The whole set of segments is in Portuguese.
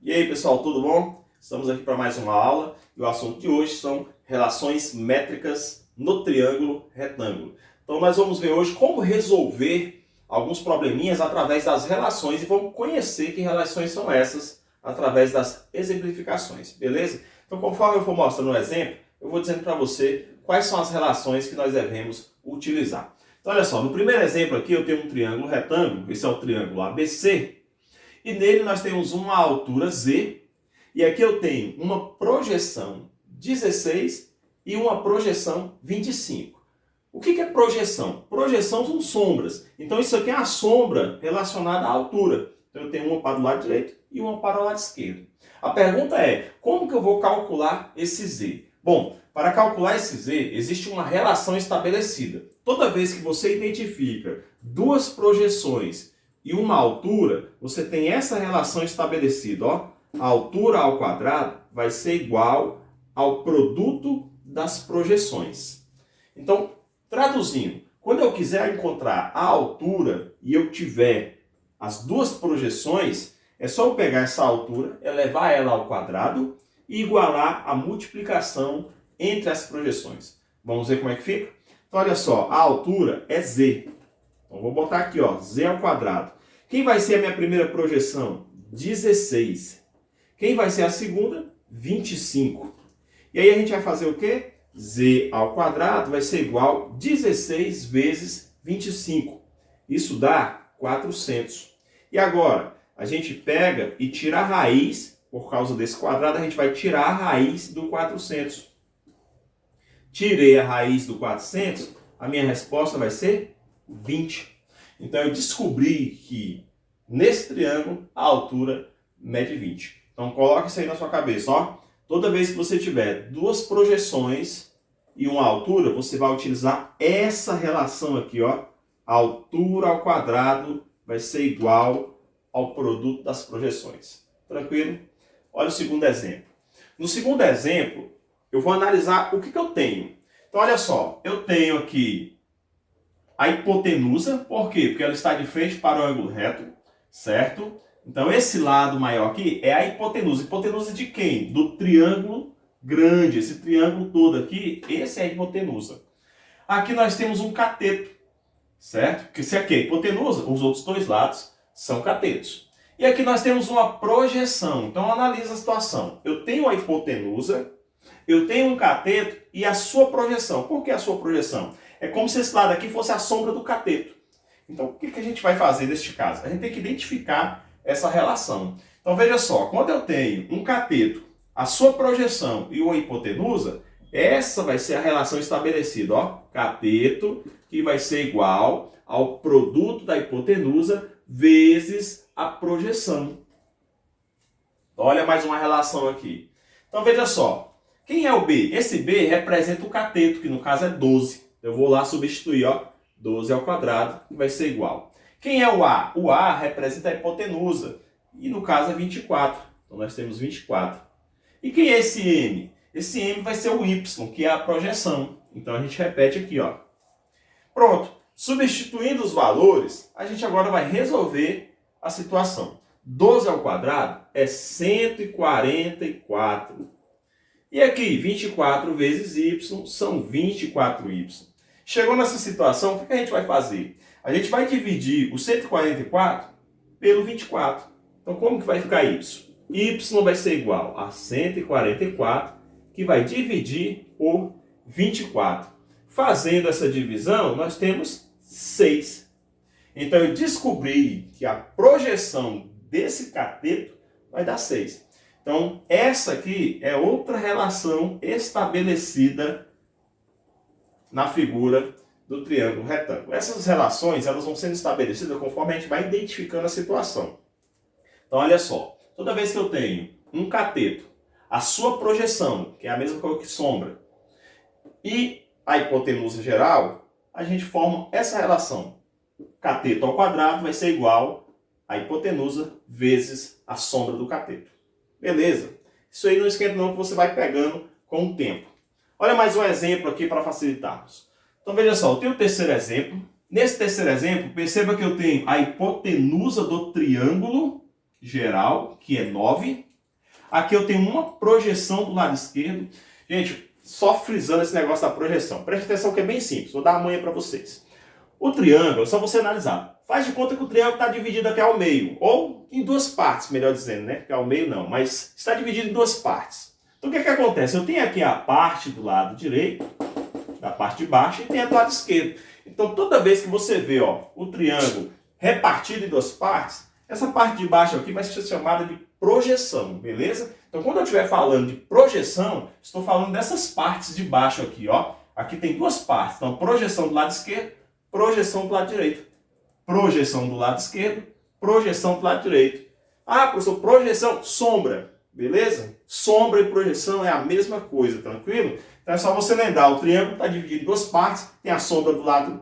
E aí pessoal, tudo bom? Estamos aqui para mais uma aula e o assunto de hoje são relações métricas no triângulo retângulo. Então nós vamos ver hoje como resolver alguns probleminhas através das relações e vamos conhecer que relações são essas através das exemplificações, beleza? Então conforme eu for mostrando o exemplo, eu vou dizendo para você quais são as relações que nós devemos utilizar. Então olha só, no primeiro exemplo aqui eu tenho um triângulo retângulo, esse é o triângulo ABC, e nele nós temos uma altura Z, e aqui eu tenho uma projeção 16 e uma projeção 25. O que é projeção? Projeção são sombras. Então isso aqui é a sombra relacionada à altura. Então eu tenho uma para o lado direito e uma para o lado esquerdo. A pergunta é, como que eu vou calcular esse Z? Bom, para calcular esse Z, existe uma relação estabelecida. Toda vez que você identifica duas projeções e uma altura, você tem essa relação estabelecida, ó. A altura ao quadrado vai ser igual ao produto das projeções. Então, traduzindo, quando eu quiser encontrar a altura e eu tiver as duas projeções, é só eu pegar essa altura, elevar ela ao quadrado e igualar a multiplicação entre as projeções. Vamos ver como é que fica? Então, olha só, a altura é Z. Então, vou botar aqui, ó, Z ao quadrado. Quem vai ser a minha primeira projeção? 16. Quem vai ser a segunda? 25. E aí a gente vai fazer o quê? Z ao quadrado vai ser igual a 16 vezes 25. Isso dá 400. E agora, a gente pega e tira a raiz, por causa desse quadrado, a gente vai tirar a raiz do 400. Tirei a raiz do 400, a minha resposta vai ser 20. Então eu descobri que nesse triângulo a altura mede 20. Então coloque isso aí na sua cabeça, ó. Toda vez que você tiver duas projeções e uma altura, você vai utilizar essa relação aqui, ó. A altura ao quadrado vai ser igual ao produto das projeções. Tranquilo? Olha o segundo exemplo. No segundo exemplo, eu vou analisar o que eu tenho. Então olha só, eu tenho aqui a hipotenusa, por quê? Porque ela está de frente para o ângulo reto, certo? Então esse lado maior aqui é a hipotenusa. Hipotenusa de quem? Do triângulo grande. Esse triângulo todo aqui, esse é a hipotenusa. Aqui nós temos um cateto, certo? Porque se aqui é a hipotenusa, os outros dois lados são catetos. E aqui nós temos uma projeção. Então analisa a situação. Eu tenho a hipotenusa, eu tenho um cateto e a sua projeção. Por que a sua projeção? É como se esse lado aqui fosse a sombra do cateto. Então, o que a gente vai fazer neste caso? A gente tem que identificar essa relação. Então, veja só, quando eu tenho um cateto, a sua projeção e uma hipotenusa, essa vai ser a relação estabelecida, ó. Cateto, que vai ser igual ao produto da hipotenusa vezes a projeção. Então, olha mais uma relação aqui. Então, veja só. Quem é o B? Esse B representa o cateto, que no caso é 12. Eu vou lá substituir, ó, 12 ao quadrado, que vai ser igual. Quem é o A? O A representa a hipotenusa, e no caso é 24. Então nós temos 24. E quem é esse M? Esse M vai ser o Y, que é a projeção. Então a gente repete aqui, ó. Pronto. Substituindo os valores, a gente agora vai resolver a situação. 12 ao quadrado é 144. E aqui, 24 vezes y são 24y. Chegou nessa situação, o que a gente vai fazer? A gente vai dividir o 144 pelo 24. Então, como que vai ficar y? Y vai ser igual a 144, que vai dividir por 24. Fazendo essa divisão, nós temos 6. Então, eu descobri que a projeção desse cateto vai dar 6. Então, essa aqui é outra relação estabelecida na figura do triângulo retângulo. Essas relações elas vão sendo estabelecidas conforme a gente vai identificando a situação. Então, olha só. Toda vez que eu tenho um cateto, a sua projeção, que é a mesma coisa que sombra, e a hipotenusa geral, a gente forma essa relação. Cateto ao quadrado vai ser igual a hipotenusa vezes a sombra do cateto. Beleza? Isso aí não esquenta não, que você vai pegando com o tempo. Olha mais um exemplo aqui para facilitarmos. Então veja só, eu tenho o terceiro exemplo. Nesse terceiro exemplo, perceba que eu tenho a hipotenusa do triângulo geral, que é 9, Aqui eu tenho uma projeção do lado esquerdo. Gente, só frisando esse negócio da projeção. Preste atenção que é bem simples. Vou dar a manha para vocês. O triângulo, é só você analisar. Faz de conta que o triângulo está dividido aqui ao meio. Ou em duas partes, melhor dizendo, né? Porque ao meio não, mas está dividido em duas partes. Então o que acontece? Eu tenho aqui a parte do lado direito, da parte de baixo, e tenho do lado esquerdo. Então toda vez que você vê o triângulo repartido em duas partes, essa parte de baixo aqui vai ser chamada de projeção, beleza? Então quando eu estiver falando de projeção, estou falando dessas partes de baixo aqui, ó. Aqui tem duas partes. Então projeção do lado esquerdo, projeção do lado direito. Projeção do lado esquerdo, projeção do lado direito. Ah, professor, projeção, sombra, beleza? Sombra e projeção é a mesma coisa, tranquilo? Então é só você lembrar, o triângulo está dividido em duas partes, tem a sombra do lado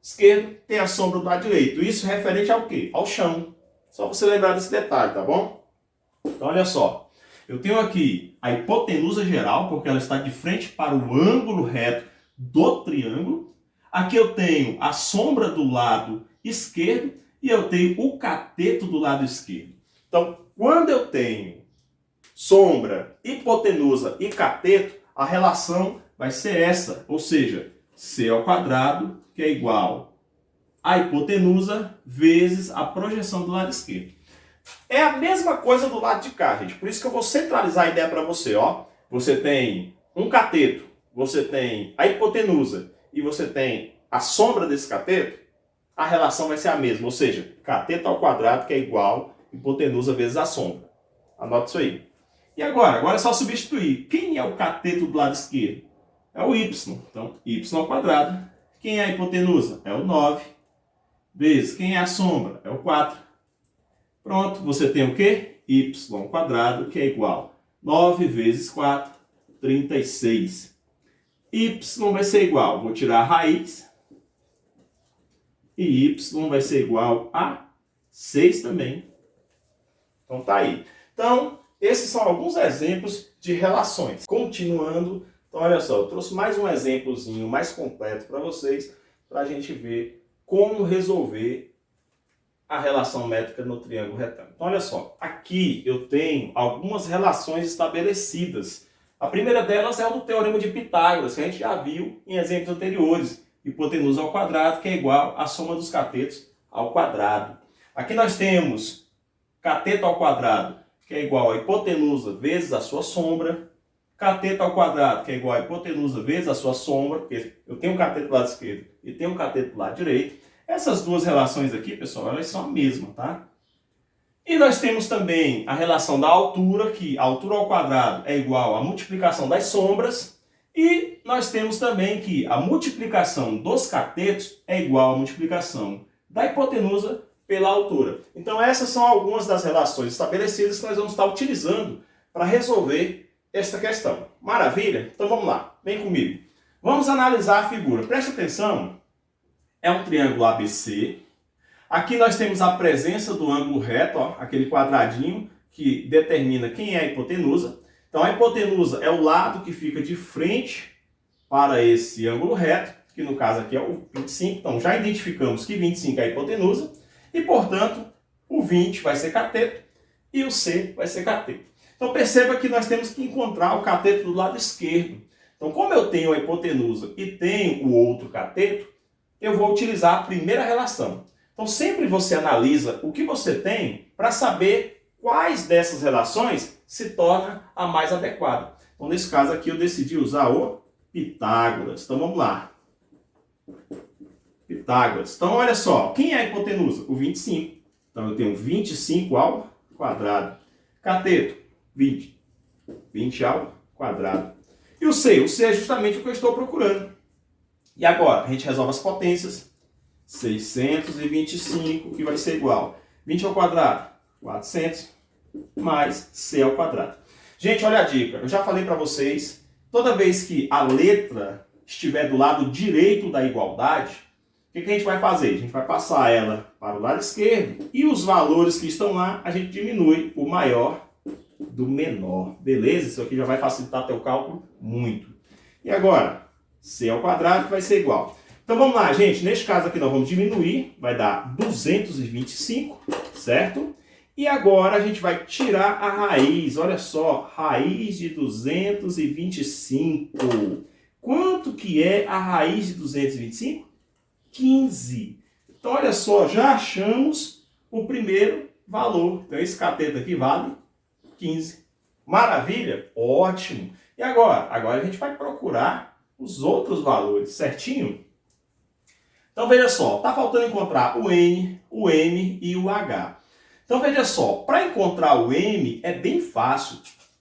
esquerdo, tem a sombra do lado direito. Isso referente ao quê? Ao chão. Só você lembrar desse detalhe, tá bom? Então olha só, eu tenho aqui a hipotenusa geral, porque ela está de frente para o ângulo reto do triângulo. Aqui eu tenho a sombra do lado esquerdo e eu tenho o cateto do lado esquerdo. Então, quando eu tenho sombra, hipotenusa e cateto, a relação vai ser essa, ou seja, C ao quadrado, que é igual a hipotenusa vezes a projeção do lado esquerdo. É a mesma coisa do lado de cá, gente. Por isso que eu vou centralizar a ideia para você, ó. Você tem um cateto, você tem a hipotenusa e você tem a sombra desse cateto, a relação vai ser a mesma, ou seja, cateto ao quadrado, que é igual a hipotenusa vezes a sombra. Anota isso aí. E agora? Agora é só substituir. Quem é o cateto do lado esquerdo? É o y. Então, y ao quadrado. Quem é a hipotenusa? É o 9. Vezes quem é a sombra? É o 4. Pronto, você tem o quê? Y ao quadrado, que é igual a 9 vezes 4, 36. Y vai ser igual, vou tirar a raiz. E y vai ser igual a 6 também. Então tá aí. Então, esses são alguns exemplos de relações. Continuando, então olha só, eu trouxe mais um exemplozinho mais completo para vocês, para a gente ver como resolver a relação métrica no triângulo retângulo. Então olha só, aqui eu tenho algumas relações estabelecidas. A primeira delas é o do Teorema de Pitágoras, que a gente já viu em exemplos anteriores. Hipotenusa ao quadrado, que é igual à soma dos catetos ao quadrado. Aqui nós temos cateto ao quadrado, que é igual a hipotenusa vezes a sua sombra. Cateto ao quadrado, que é igual a hipotenusa vezes a sua sombra, porque eu tenho um cateto do lado esquerdo e tenho um cateto do lado direito. Essas duas relações aqui, pessoal, elas são a mesma, tá? E nós temos também a relação da altura, que a altura ao quadrado é igual à multiplicação das sombras. E nós temos também que a multiplicação dos catetos é igual à multiplicação da hipotenusa pela altura. Então essas são algumas das relações estabelecidas que nós vamos estar utilizando para resolver esta questão. Maravilha? Então vamos lá, vem comigo. Vamos analisar a figura. Preste atenção, é um triângulo ABC. Aqui nós temos a presença do ângulo reto, ó, aquele quadradinho que determina quem é a hipotenusa. Então a hipotenusa é o lado que fica de frente para esse ângulo reto, que no caso aqui é o 25. Então já identificamos que 25 é a hipotenusa e, portanto, o 20 vai ser cateto e o C vai ser cateto. Então perceba que nós temos que encontrar o cateto do lado esquerdo. Então como eu tenho a hipotenusa e tenho o outro cateto, eu vou utilizar a primeira relação. Então sempre você analisa o que você tem para saber quais dessas relações se torna a mais adequada. Então nesse caso aqui eu decidi usar o Pitágoras. Então vamos lá. Pitágoras. Então olha só, quem é a hipotenusa? O 25. Então eu tenho 25 ao quadrado. Cateto, 20. 20 ao quadrado. E o C? O C é justamente o que eu estou procurando. E agora, a gente resolve as potências. 625, que vai ser igual 20 ao quadrado, 400, mais C ao quadrado. Gente, olha a dica. Eu já falei para vocês, toda vez que a letra estiver do lado direito da igualdade, o que a gente vai fazer? A gente vai passar ela para o lado esquerdo e os valores que estão lá, a gente diminui o maior do menor. Beleza? Isso aqui já vai facilitar teu cálculo muito. E agora, C ao quadrado vai ser igual. Então vamos lá, gente. Neste caso aqui nós vamos diminuir, vai dar 225, certo? E agora a gente vai tirar a raiz. Olha só, raiz de 225. Quanto que é a raiz de 225? 15. Então, olha só, já achamos o primeiro valor. Então, esse cateto aqui vale 15. Maravilha? Ótimo. E agora? Agora a gente vai procurar os outros valores, certinho? Então, veja só, está faltando encontrar o N, o M e o H. Então, veja só, para encontrar o M é bem fácil.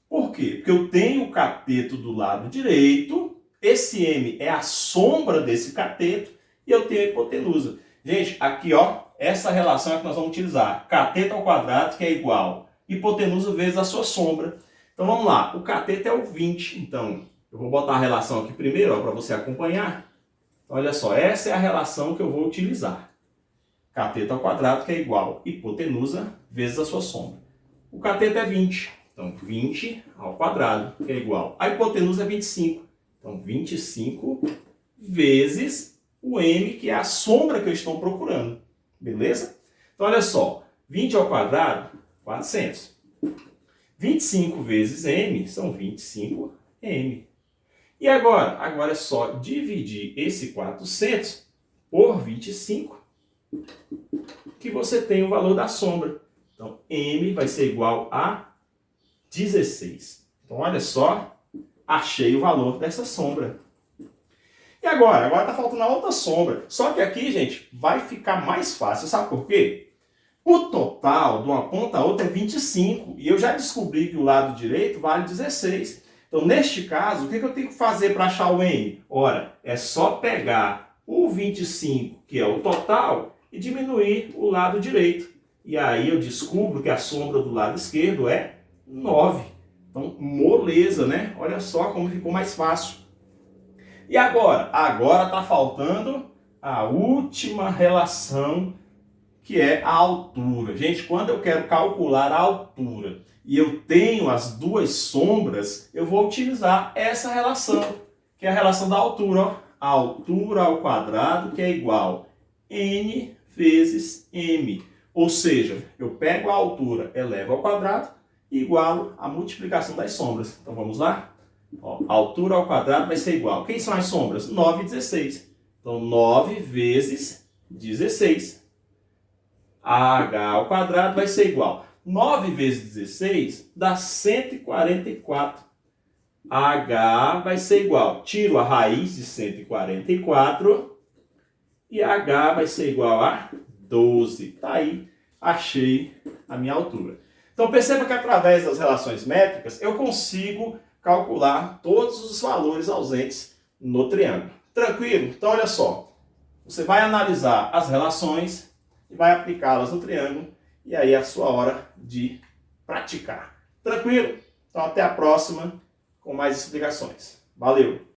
Por quê? Porque eu tenho o cateto do lado direito, esse M é a sombra desse cateto e eu tenho a hipotenusa. Gente, aqui ó, essa relação é que nós vamos utilizar. Cateto ao quadrado, que é igual hipotenusa vezes a sua sombra. Então vamos lá, o cateto é o 20. Então, eu vou botar a relação aqui primeiro para você acompanhar. Olha só, essa é a relação que eu vou utilizar. Cateto ao quadrado, que é igual hipotenusa vezes a sua sombra. O cateto é 20. Então, 20 ao quadrado, que é igual. A hipotenusa é 25. Então, 25 vezes o M, que é a sombra que eu estou procurando. Beleza? Então, olha só. 20 ao quadrado, 400. 25 vezes M são 25M. E agora? Agora é só dividir esse 400 por 25, que você tem o valor da sombra. Então, M vai ser igual a 16. Então, olha só, achei o valor dessa sombra. E agora? Agora está faltando a outra sombra. Só que aqui, gente, vai ficar mais fácil. Sabe por quê? O total de uma ponta a outra é 25. E eu já descobri que o lado direito vale 16. Então, neste caso, o que eu tenho que fazer para achar o M? Ora, é só pegar o 25, que é o total, e diminuir o lado direito. E aí eu descubro que a sombra do lado esquerdo é 9. Então, moleza, né? Olha só como ficou mais fácil. E agora? Agora está faltando a última relação, que é a altura. Gente, quando eu quero calcular a altura e eu tenho as duas sombras, eu vou utilizar essa relação, que é a relação da altura. Ó. A altura ao quadrado, que é igual N vezes M. Ou seja, eu pego a altura, elevo ao quadrado e igualo a multiplicação das sombras. Então vamos lá? Ó, a altura ao quadrado vai ser igual. Quem são as sombras? 9 e 16. Então 9 vezes 16. AH ao quadrado vai ser igual. 9 vezes 16 dá 144. H vai ser igual. Tiro a raiz de 144 e H vai ser igual a 12. Tá aí, achei a minha altura. Então perceba que através das relações métricas eu consigo calcular todos os valores ausentes no triângulo. Tranquilo? Então olha só. Você vai analisar as relações e vai aplicá-las no triângulo, e aí é a sua hora de praticar. Tranquilo? Então até a próxima com mais explicações. Valeu!